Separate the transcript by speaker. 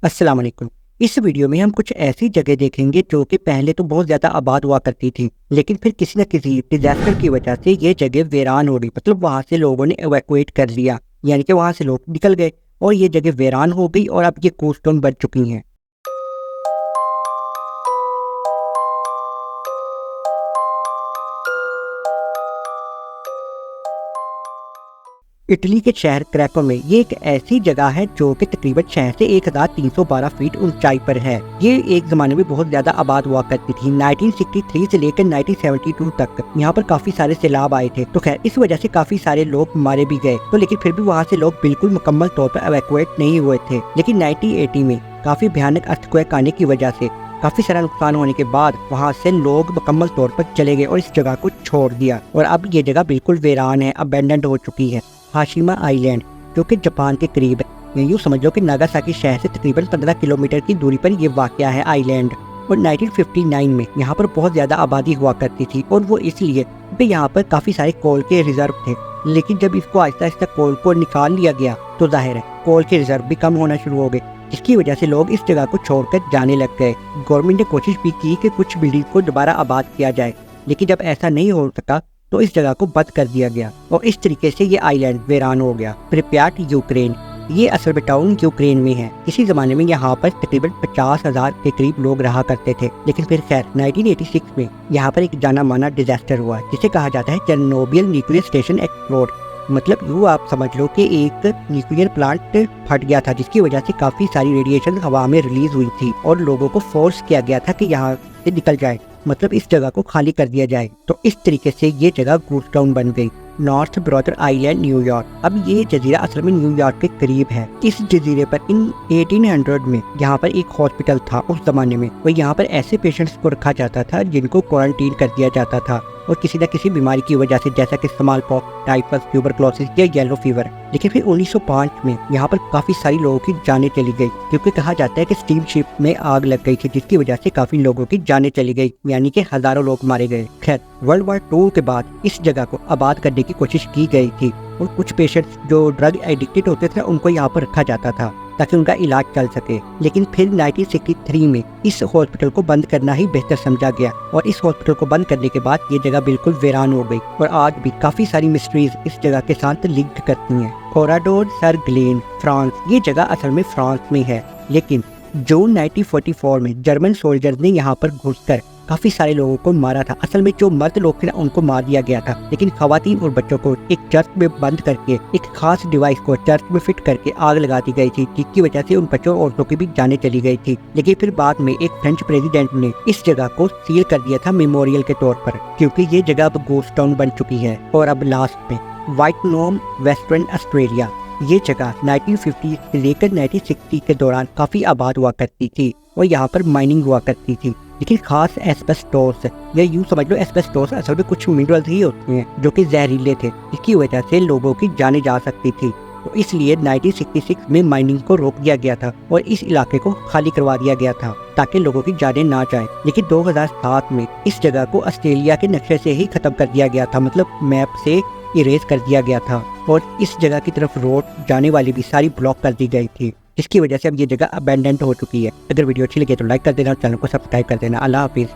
Speaker 1: अस्सलाम वालेकुम। इस वीडियो में हम कुछ ऐसी जगह देखेंगे जो कि पहले तो बहुत ज़्यादा आबाद हुआ करती थी, लेकिन फिर किसी न किसी डिज़ास्टर की वजह से ये जगह वीरान हो गई। मतलब वहाँ से लोगों ने एवैक्यूएट कर लिया, यानी कि वहाँ से लोग निकल गए और ये जगह वीरान हो गई और अब ये कोस्ट टाउन बन चुकी हैं। इटली के शहर क्रैको में ये एक ऐसी जगह है जो कि तकरीबन शहर से 1312 फीट ऊंचाई पर है। ये एक जमाने में बहुत ज्यादा आबाद हुआ करती थी। 1963 से लेकर 1972 तक यहाँ पर काफी सारे सैलाब आए थे, तो खैर इस वजह से काफी सारे लोग मारे भी गए। तो लेकिन फिर भी वहाँ से लोग बिल्कुल मुकम्मल तौर पर एवैक्यूएट नहीं हुए थे। लेकिन 1980 में काफी भयानक अर्थक्वेक आने की वजह से काफी सारा नुकसान होने के बाद वहाँ से लोग मुकम्मल तौर पर चले गए और इस जगह को छोड़ दिया और अब ये जगह बिल्कुल वीरान है, अबेंडेंट हो चुकी है। हाशिमा आइलैंड जो कि जापान के करीब है, यूँ समझ लो कि नागासाकी शहर से तकरीबन 15 किलोमीटर की दूरी पर ये वाक़या है आइलैंड। और 1959 में यहाँ पर बहुत ज़्यादा आबादी हुआ करती थी और वो इसलिए क्योंकि यहाँ पर काफ़ी सारे कोल के रिजर्व थे। लेकिन जब इसको आहिस्ता आहिस्ता कोल को निकाल लिया गया तो जाहिर है कोल के रिजर्व भी कम होना शुरू हो गए, जिसकी वजह से लोग इस जगह को छोड़कर जाने लग गए। गवर्नमेंट ने कोशिश भी की कि कुछ बिल्डिंग को दोबारा आबाद किया जाए, लेकिन जब ऐसा नहीं हो सका तो इस जगह को बंद कर दिया गया और इस तरीके से ये आइलैंड वीरान हो गया। प्रिप्याट यूक्रेन, ये असल में टाउन यूक्रेन में है। इसी जमाने में यहाँ पर तकरीबन 50,000 के करीब लोग रहा करते थे। लेकिन फिर खैर 1986 में यहाँ पर एक जाना माना डिजास्टर हुआ जिसे कहा जाता है चेरनोबिल न्यूक्लियर स्टेशन एक्सप्लोड। मतलब यूँ आप समझ लो कि एक न्यूक्लियर प्लांट फट गया था, जिसकी वजह से काफी सारी रेडिएशन हवा में रिलीज हुई थी और लोगों को फोर्स किया गया था कि यहाँ से निकल जाए, मतलब इस जगह को खाली कर दिया जाए। तो इस तरीके से ये जगह घोस्ट टाउन बन गई। नॉर्थ ब्रॉडर आइलैंड न्यूयॉर्क, अब ये जजीरा असल में न्यूयॉर्क के करीब है। इस जजीरे पर इन 1800 में यहाँ पर एक हॉस्पिटल था उस जमाने में, और यहाँ पर ऐसे पेशेंट्स को रखा जाता था जिनको क्वारंटीन कर दिया जाता था और किसी न किसी बीमारी की वजह से, जैसा कि स्मॉल पॉक्स, टाइफस, ट्यूबरक्लोसिस या येलो फीवर। लेकिन फिर 1905 में यहाँ पर काफी सारी लोगों की जानें चली गई, क्योंकि कहा जाता है कि स्टीम शिप में आग लग गई थी, जिसकी वजह से काफी लोगों की जानें चली गई, यानी कि हजारों लोग मारे गए। खैर वर्ल्ड वार 2 के बाद इस जगह को आबाद करने की कोशिश की गई थी और कुछ पेशेंट्स जो ड्रग एडिक्टेड होते थे उनको यहाँ पर रखा जाता था ताकि उनका इलाज चल सके। लेकिन फिर 1963 में इस हॉस्पिटल को बंद करना ही बेहतर समझा गया और इस हॉस्पिटल को बंद करने के बाद ये जगह बिल्कुल वीरान हो गई और आज भी काफी सारी मिस्ट्रीज इस जगह के साथ लिंक करती हैं। कोराडोर सर ग्लेन, फ्रांस, ये जगह असल में फ्रांस में है, लेकिन जून 1944 में जर्मन सोल्जर्स ने यहाँ पर घुसकर काफी सारे लोगों को मारा था। असल में जो मर्द लोग थे उनको मार दिया गया था, लेकिन खवातीन और बच्चों को एक चर्च में बंद करके एक खास डिवाइस को चर्च में फिट करके आग लगा दी गई थी, जिसकी वजह से उन बच्चों और औरतों की भी जानें चली गई थी। लेकिन फिर बाद में एक फ्रेंच प्रेसिडेंट ने इस जगह को सील कर दिया था मेमोरियल के तौर पर, क्योंकि ये जगह अब गोस्ट टाउन बन चुकी है। और अब लास्ट में व्हाइट नोम, वेस्टर्न ऑस्ट्रेलिया, ये जगह 1950 से लेकर 1960 के दौरान काफी आबाद हुआ करती थी और यहाँ पर माइनिंग हुआ करती थी, लेकिन खास एस्बेस्टोस, या यूँ समझ लो एस्बेस्टोस असल में कुछ मिनरल्स ही होते हैं जो कि जहरीले थे, जिसकी वजह से लोगों की जाने जा सकती थी। तो इसलिए 1966 में माइनिंग को रोक दिया गया था और इस इलाके को खाली करवा दिया गया था ताकि लोगों की जानें ना जाए। लेकिन 2007 में इस जगह को ऑस्ट्रेलिया के नक्शे से ही खत्म कर दिया गया था, मतलब मैप से इरेज कर दिया गया था और इस जगह की तरफ रोड जाने वाली भी सारी ब्लॉक कर दी गई थी, जिसकी वजह से अब ये जगह अबेंडेंट हो चुकी है। अगर वीडियो अच्छी लगे तो लाइक कर देना, चैनल को सब्सक्राइब कर देना। अल्लाह हाफिज़।